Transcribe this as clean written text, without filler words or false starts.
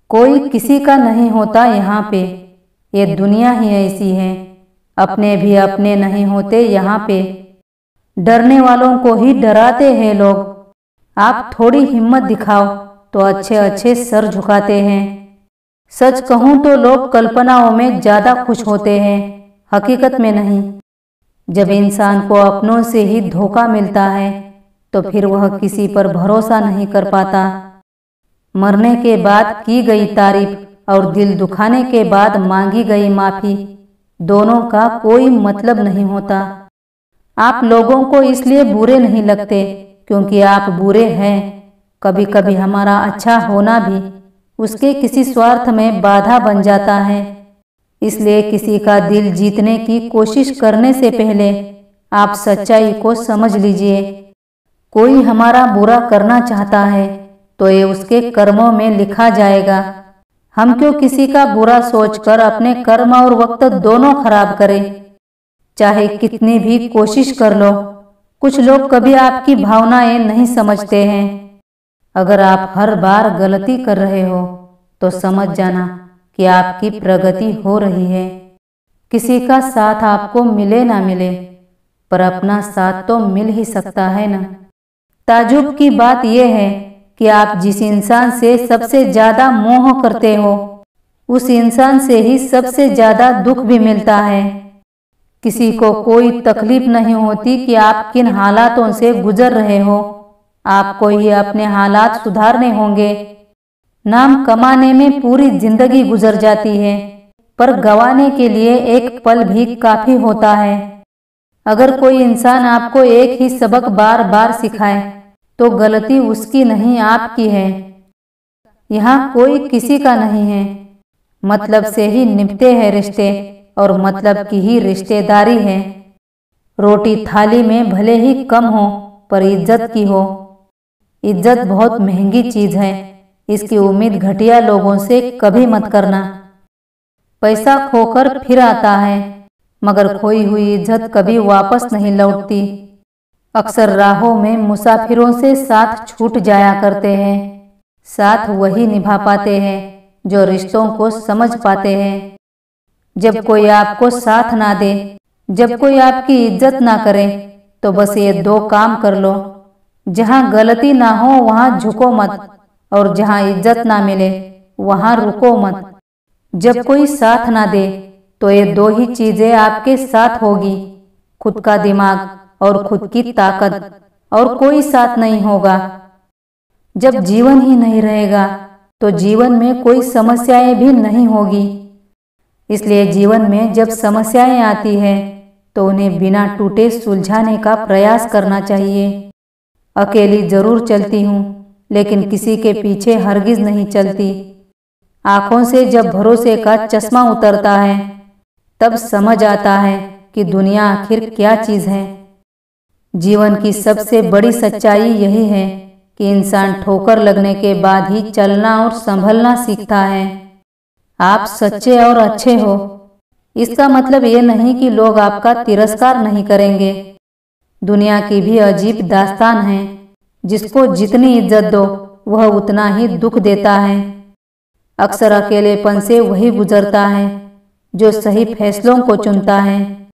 कोई किसी का नहीं होता यहाँ पे, ये दुनिया ही ऐसी है। अपने भी अपने नहीं होते यहाँ पे, डरने वालों को ही डराते हैं लोग। आप थोड़ी हिम्मत दिखाओ तो अच्छे अच्छे सर झुकाते हैं। सच कहूँ तो लोग कल्पनाओं में ज़्यादा खुश होते हैं, हकीकत में नहीं। जब इंसान को अपनों से ही धोखा मिलता है तो फिर वह किसी पर भरोसा नहीं कर पाता। मरने के बाद की गई तारीफ और दिल दुखाने के बाद मांगी गई माफ़ी, दोनों का कोई मतलब नहीं होता। आप लोगों को इसलिए बुरे नहीं लगते क्योंकि आप बुरे हैं। कभी कभी हमारा अच्छा होना भी उसके किसी स्वार्थ में बाधा बन जाता है। इसलिए किसी का दिल जीतने की कोशिश करने से पहले आप सच्चाई को समझ लीजिए। कोई हमारा बुरा करना चाहता है तो ये उसके कर्मों में लिखा जाएगा। हम क्यों किसी का बुरा सोचकर अपने कर्म और वक्त दोनों खराब करें, चाहे कितनी भी कोशिश कर लो। कुछ लोग कभी आपकी भावनाएं नहीं समझते हैं। अगर आप हर बार गलती कर रहे हो तो समझ जाना कि आपकी प्रगति हो रही है। किसी का साथ आपको मिले ना मिले, पर अपना साथ तो मिल ही सकता है ना। ताजुब की बात यह है कि आप जिस इंसान से सबसे ज़्यादा मोह करते हो, उस इंसान से ही सबसे ज़्यादा दुख भी मिलता है। किसी को कोई तकलीफ नहीं होती कि आप किन हालातों से गुजर रहे हो। आपको ही अपने हालात सुधारने होंगे। नाम कमाने में पूरी जिंदगी गुजर जाती है, पर गंवाने के लिए एक पल भी काफ़ी होता है। अगर कोई इंसान आपको एक ही सबक बार बार सिखाए तो गलती उसकी नहीं आपकी है। यहाँ कोई किसी का नहीं है। मतलब से ही निभते हैं रिश्ते और मतलब की ही रिश्तेदारी है। रोटी थाली में भले ही कम हो पर इज्जत की हो। इज्जत बहुत महंगी चीज़ है, इसकी उम्मीद घटिया लोगों से कभी मत करना। पैसा खोकर फिर आता है, मगर खोई हुई इज्जत कभी वापस नहीं लौटती। अक्सर राहों में मुसाफिरों से साथ छूट जाया करते हैं। साथ वही निभा पाते हैं जो रिश्तों को समझ पाते हैं। जब कोई आपको साथ ना दे, जब कोई आपकी इज्जत ना करे, तो बस ये दो काम कर लो। जहाँ गलती ना हो वहाँ झुको मत, और जहाँ इज्जत ना मिले वहाँ रुको मत। जब कोई साथ ना दे तो ये दो ही चीज़ें आपके साथ होगी, खुद का दिमाग और खुद की ताकत, और कोई साथ नहीं होगा। जब जीवन ही नहीं रहेगा तो जीवन में कोई समस्याएं भी नहीं होगी। इसलिए जीवन में जब समस्याएं आती हैं तो उन्हें बिना टूटे सुलझाने का प्रयास करना चाहिए। अकेली जरूर चलती हूँ, लेकिन किसी के पीछे हरगिज नहीं चलती। आँखों से जब भरोसे का चश्मा उतरता है तब समझ आता है कि दुनिया आखिर क्या चीज़ है। जीवन की सबसे बड़ी सच्चाई यही है कि इंसान ठोकर लगने के बाद ही चलना और संभलना सीखता है। आप सच्चे और अच्छे हो, इसका मतलब ये नहीं कि लोग आपका तिरस्कार नहीं करेंगे। दुनिया की भी अजीब दास्तान है, जिसको जितनी इज्जत दो वह उतना ही दुख देता है। अक्सर अकेलेपन से वही गुजरता है जो सही फैसलों को चुनता है।